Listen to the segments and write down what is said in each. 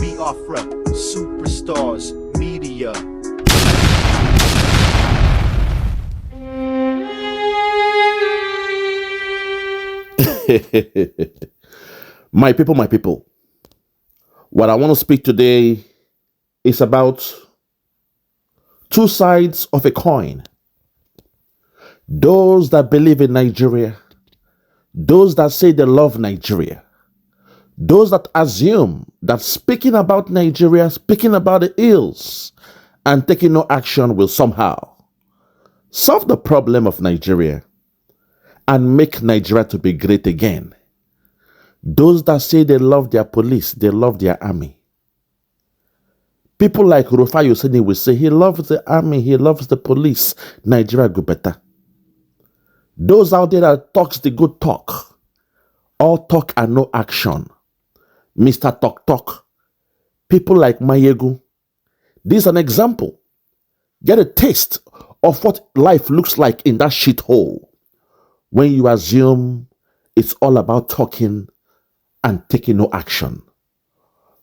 Biafra, superstars, media. My people, what I want to speak today is about two sides of a coin. Those that believe in Nigeria, those that say they love Nigeria, those that assume that speaking about Nigeria, speaking about the ills, and taking no action will somehow solve the problem of Nigeria and make Nigeria to be great again. Those that say they love their police, they love their army. People like Rufai Yoseni will say he loves the army, he loves the police, Nigeria go better. Those out there that talks the good talk, all talk and no action. Mr. Talk Talk. People like Mayegu. This is an example. Get a taste of what life looks like in that shithole when you assume it's all about talking and taking no action.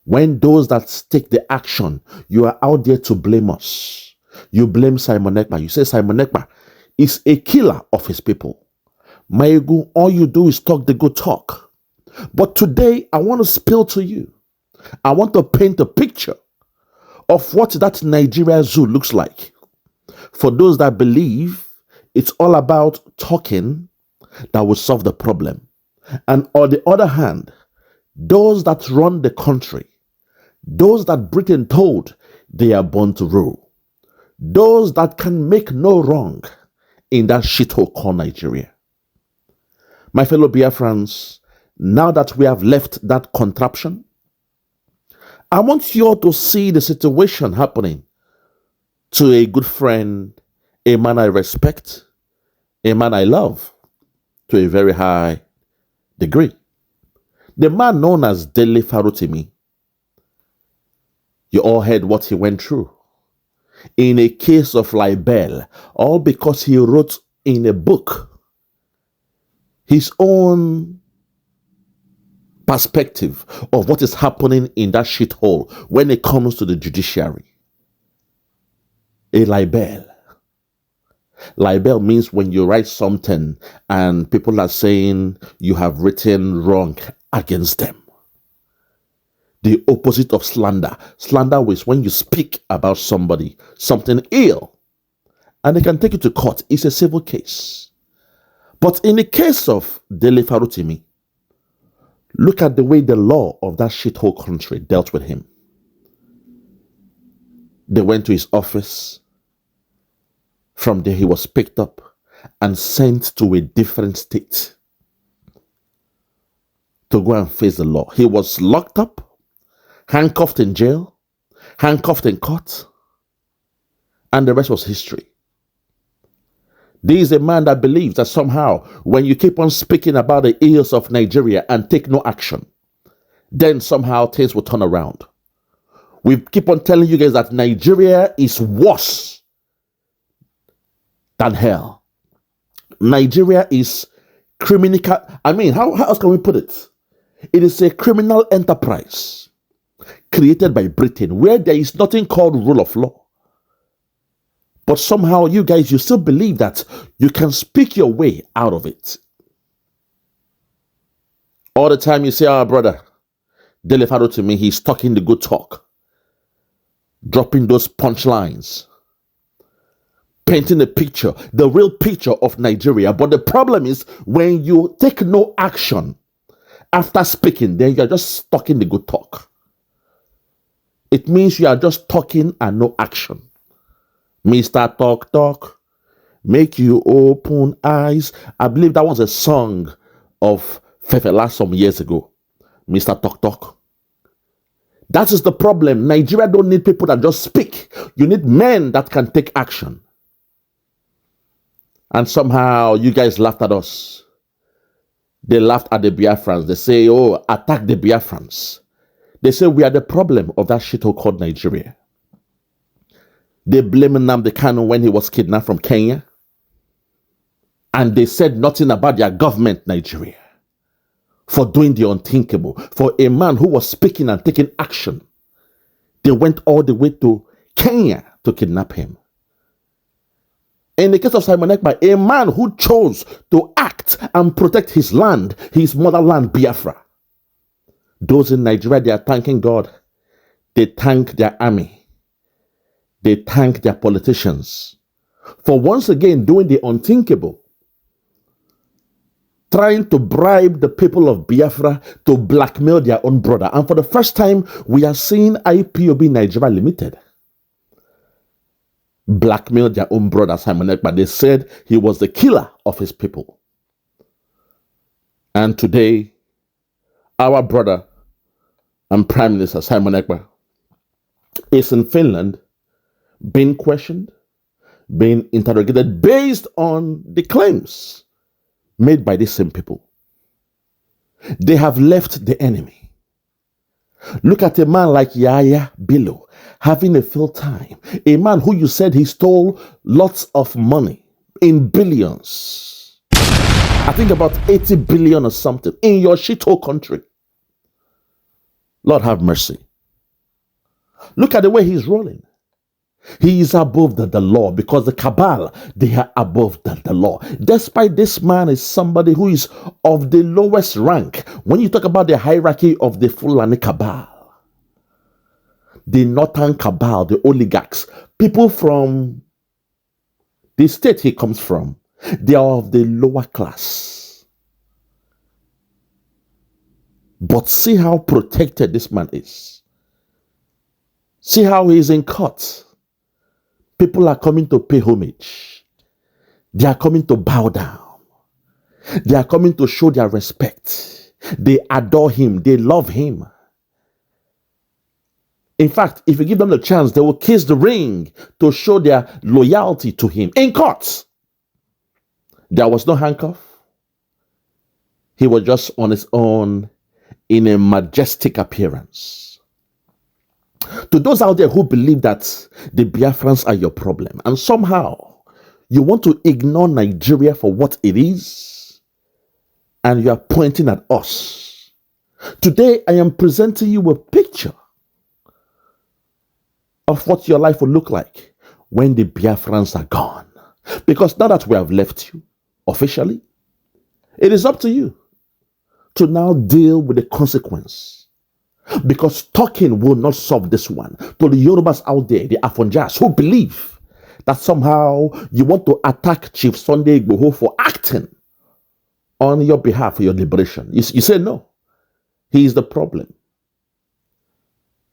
When those that take the action, you are out there to blame us. You blame Simon Ekpa. You say Simon Ekpa is a killer of his people. Mayegu, all you do is talk the good talk. But today, I want to spill to you. I want to paint a picture of what that Nigeria zoo looks like. For those that believe it's all about talking that will solve the problem. And on the other hand, those that run the country, those that Britain told they are born to rule, those that can make no wrong in that shithole called Nigeria. My fellow Biafrans, now that we have left that contraption, I want you all to see the situation happening to a good friend, a man I respect, a man I love to a very high degree. The man known as Dele Farotimi. You all heard what he went through in a case of libel, all because he wrote in a book his own perspective of what is happening in that shithole when it comes to the judiciary. A libel. Libel means when you write something and people are saying you have written wrong against them. The opposite of slander. Slander is when you speak about somebody, something ill, and they can take you to court. It's a civil case. But in the case of Dele Farotimi, look at the way the law of that shithole country dealt with him. They went to his office. From there, he was picked up and sent to a different state to go and face the law. He was locked up, handcuffed in jail, handcuffed in court, and the rest was history. This is a man that believes that somehow when you keep on speaking about the ills of Nigeria and take no action, then somehow things will turn around. We keep on telling you guys that Nigeria is worse than hell. Nigeria is criminal. I mean, how else can we put it? It is a criminal enterprise created by Britain where there is nothing called rule of law. But somehow you guys, you still believe that you can speak your way out of it. All the time you say, "Our brother, Dele Farotimi, he's talking the good talk." Dropping those punchlines. Painting a picture, the real picture of Nigeria. But the problem is when you take no action after speaking, then you're just talking the good talk. It means you are just talking and no action. Mr. Talk Talk, make you open eyes. I believe that was a song of Fefela some years ago. Mr. Talk Talk. That is the problem. Nigeria don't need people that just speak. You need men that can take action. And somehow you guys laughed at us. They laughed at the Biafrans. They say, "Oh, attack the Biafrans." They say we are the problem of that shithole called Nigeria. They blame Nnamdi Kanu when he was kidnapped from Kenya. And they said nothing about their government, Nigeria, for doing the unthinkable. For a man who was speaking and taking action They went all the way to Kenya to kidnap him. In the case of Simon Ekpa, a man who chose to act and protect his land, his motherland, Biafra. Those in Nigeria, they are thanking God. They thank their army. They thank their politicians for once again doing the unthinkable, trying to bribe the people of Biafra to blackmail their own brother. And for the first time, we are seeing IPOB Nigeria Limited blackmail their own brother, Simon Ekpa. They said he was the killer of his people. And today, our brother and Prime Minister Simon Ekpa is in Finland being questioned, being interrogated based on the claims made by these same people. They have left the enemy. Look at a man like Yahaya Bello having a field time. A man who you said he stole lots of money in billions. I think about 80 billion or something in your shithole country. Lord have mercy. Look at the way he's rolling. He is above the law because the cabal, they are above the law. Despite this man is somebody who is of the lowest rank. When you talk about the hierarchy of the Fulani cabal, the northern cabal, the oligarchs, people from the state he comes from, they are of the lower class. But see how protected this man is. See how he is in court. People are coming to pay homage. They are coming to bow down. They are coming to show their respect. They adore him. They love him. In fact, if you give them the chance, they will kiss the ring to show their loyalty to him. In court, there was no handcuff. He was just on his own in a majestic appearance. To those out there who believe that the Biafrans are your problem, and somehow you want to ignore Nigeria for what it is, and you are pointing at us. Today, I am presenting you a picture of what your life will look like when the Biafrans are gone. Because now that we have left you officially, it is up to you to now deal with the consequence. Because talking will not solve this one. To the Yorubas out there, the Afonjas, who believe that somehow you want to attack Chief Sunday Igboho for acting on your behalf for your liberation. You say no. He is the problem.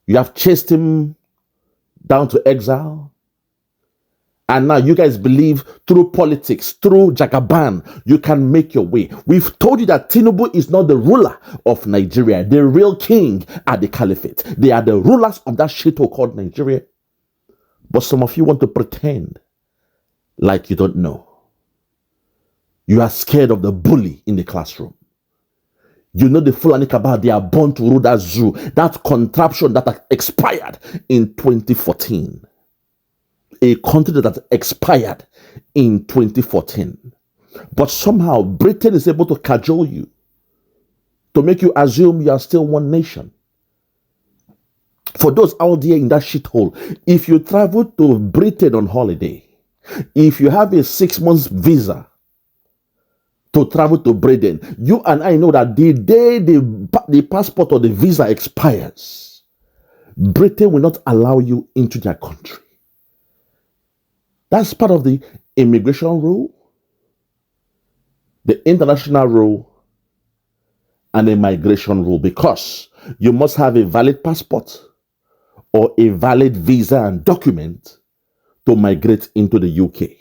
You have chased him down to exile. And now you guys believe through politics, through Jagaban, you can make your way. We've told you that Tinubu is not the ruler of Nigeria. The real king are the caliphate. They are the rulers of that shithole called Nigeria. But some of you want to pretend like you don't know. You are scared of the bully in the classroom. You know the Fulani Cabal, they are born to rule that zoo, that contraption that expired in 2014. A country that expired in 2014. But somehow Britain is able to cajole you to make you assume you are still one nation. For those out there in that shithole, if you travel to Britain on holiday, if you have a 6 months visa to travel to Britain, you and I know that the day the passport or the visa expires, Britain will not allow you into their country. That's part of the immigration rule, the international rule, and the migration rule, because you must have a valid passport or a valid visa and document to migrate into the UK.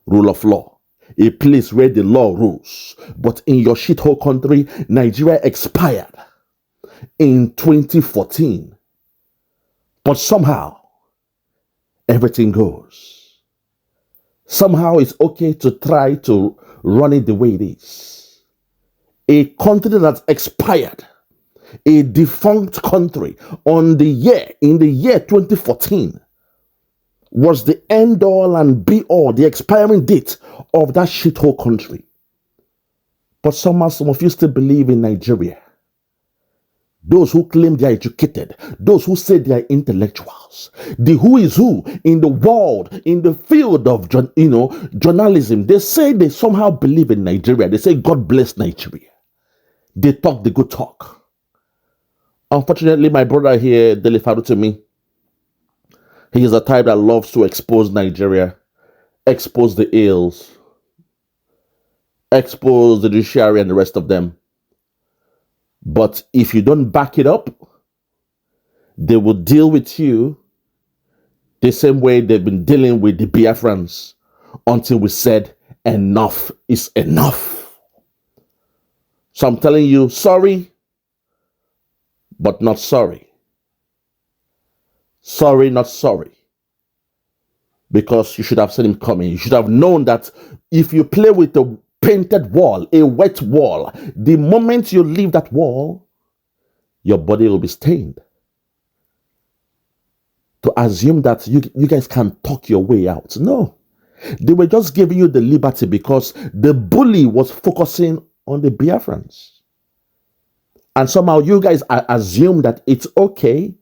Rule of law, a place where the law rules. But in your shithole country, Nigeria expired in 2014. But somehow, everything goes. Somehow it's okay to try to run it the way it is. A country that's expired, a defunct country in the year 2014 was the end all and be all, the expiring date of that shithole country. But somehow some of you still believe in Nigeria. those who claim they are educated, those who say they are intellectuals, the who is who in the world, in the field of journalism, they say they somehow believe in Nigeria. They say God bless Nigeria. They talk the good talk. Unfortunately, my brother here, Dele Farotimi, he is the type that loves to expose Nigeria, expose the ills, expose the judiciary and the rest of them. But if you don't back it up, they will deal with you the same way they've been dealing with the Biafrans until we said enough is enough. So I'm telling you, sorry, but not sorry. Sorry, not sorry. Because you should have seen him coming. You should have known that if you play with a painted wall, a wet wall, the moment you leave that wall, your body will be stained. To assume that you guys can talk your way out. No. They were just giving you the liberty because the bully was focusing on the Biafrans. And somehow you guys assume that it's okay.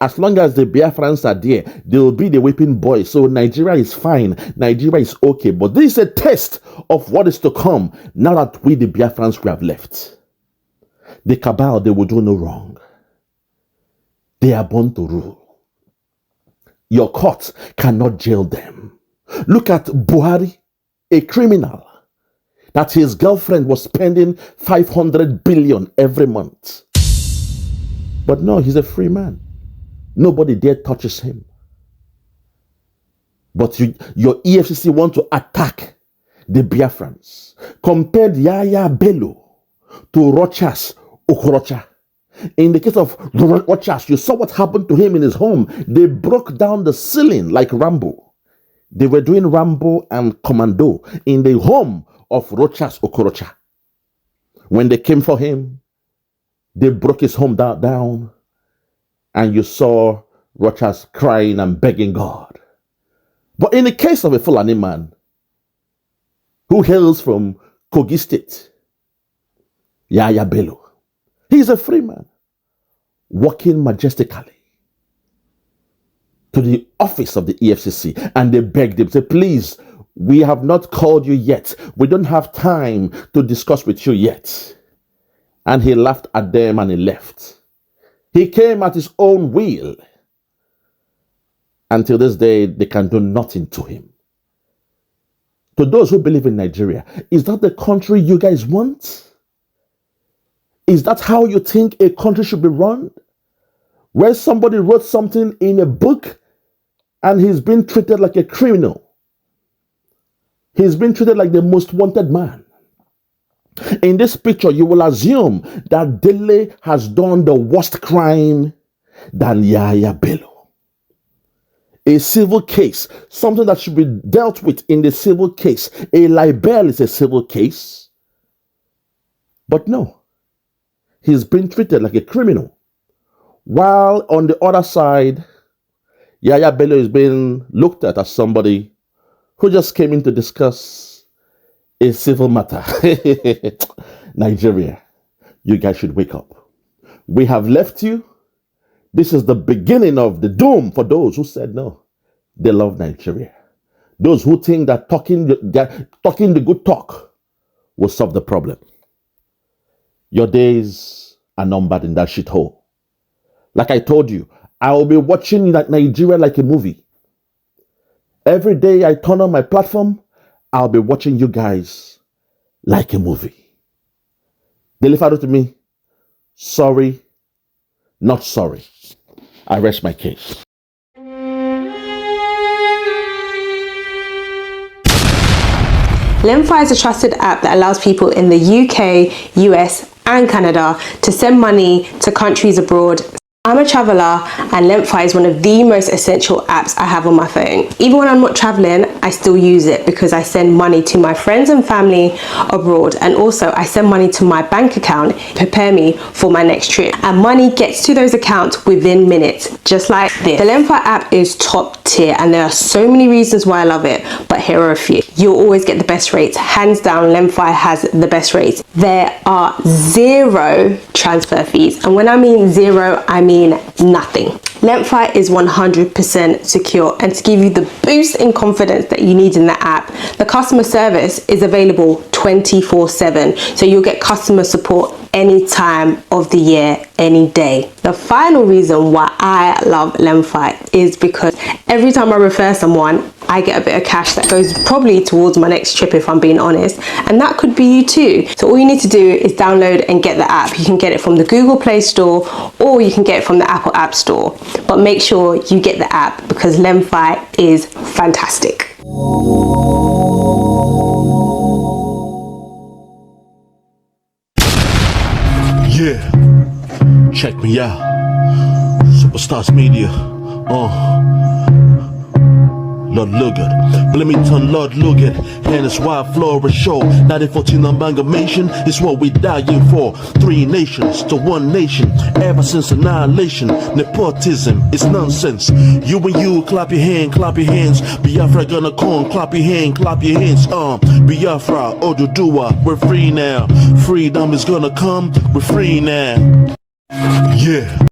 As long as the Biafrans are there, they will be the whipping boy. So Nigeria is fine. Nigeria is okay. But this is a test of what is to come now that we, the Biafrans, we have left. The cabal, they will do no wrong. They are born to rule. Your court cannot jail them. Look at Buhari, a criminal, that his girlfriend was spending 500 billion every month. But no, he's a free man. Nobody dare touches him. But your EFCC want to attack the Biafrans. Compared Yahaya Bello to Rochas Okorocha. In the case of Rochas, you saw what happened to him in his home. They broke down the ceiling like Rambo. They were doing Rambo and Commando in the home of Rochas Okorocha. When they came for him, they broke his home down. And you saw Rochas crying and begging God. But in the case of a Fulani man who hails from Kogi State, Yahaya Bello, he's a free man, walking majestically to the office of the EFCC, and they begged him, say, please, we have not called you yet. We don't have time to discuss with you yet. And he laughed at them and he left. He came at his own will. Until this day, they can do nothing to him. To those who believe in Nigeria, is that the country you guys want? Is that how you think a country should be run? Where somebody wrote something in a book and he's been treated like a criminal. He's been treated like the most wanted man. In this picture, you will assume that Dele has done the worst crime than Yahaya Bello. A civil case, something that should be dealt with in the civil case. A libel is a civil case. But no, he's been treated like a criminal. While on the other side, Yahaya Bello is being looked at as somebody who just came in to discuss a civil matter. Nigeria, you guys should wake up. We have left you. This is the beginning of the doom for those who said no. They love Nigeria. Those who think that talking the good talk will solve the problem. Your days are numbered in that shithole. Like I told you, I will be watching Nigeria like a movie. Every day I turn on my platform, I'll be watching you guys like a movie. Dele Farotimi, sorry, not sorry. I rest my case. Lemfi is a trusted app that allows people in the UK, US, and Canada to send money to countries abroad. I'm a traveler and Lemfi is one of the most essential apps I have on my phone. Even when I'm not traveling, I still use it because I send money to my friends and family abroad, and also I send money to my bank account to prepare me for my next trip. And money gets to those accounts within minutes, just like this. The Lemfi app is top tier and there are so many reasons why I love it, but here are a few. you'll always get the best rates. Hands down, Lemfi has the best rates. There are 0 transfer fees. And when I mean 0, I mean nothing. Lemfi is 100% secure, and to give you the boost in confidence that you need in the app, the customer service is available 24/7. So you'll get customer support any time of the year, any day. The final reason why I love Lemfi is because every time I refer someone, I get a bit of cash that goes probably towards my next trip, if I'm being honest, and that could be you too. So all you need to do is download and get the app. You can get it from the Google Play Store, or you can get it from the Apple App Store, but make sure you get the app because Lemfi is fantastic. Yeah, check me out. Superstars Media. Lord Lugard, but let me turn Lord Lugard. And it's why Flora show 1914 amalgamation is what we dying for. 3 nations to 1 nation. Ever since annihilation, nepotism is nonsense. You and you, clap your hands. Biafra gonna come, clap your hands. Biafra, Oduduwa, we're free now. Freedom is gonna come, we're free now. Yeah.